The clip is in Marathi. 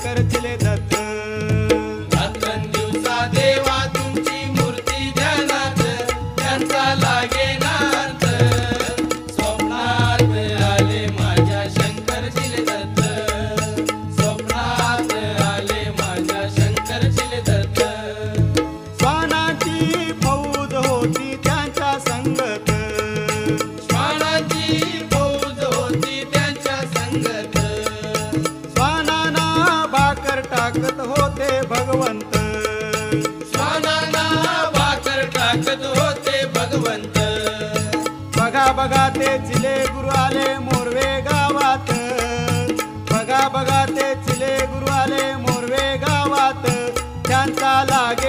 शंकर चिले दत्त. रात्रंदिवसा देवा तुमची मूर्ती ध्यानात, त्यांचा लागे नार्थ. स्वप्नात आले माझ्या शंकर चिले दत्त, स्वप्नात आले माझ्या शंकर चिले दत्त. श्वानाची फौज होती त्यांच्या संगत, श्वानाची फौज होती त्यांच्या संगत. श्वानांना भाकर टाकत होते भगवंत. श्वानांना भाकर टाकत होते भगवंत. बघा बघा ते चिले गुरु आले मोरवे गावात, बघा बघा ते चिले गुरु आले मोरवे गावात. त्यांचा लागे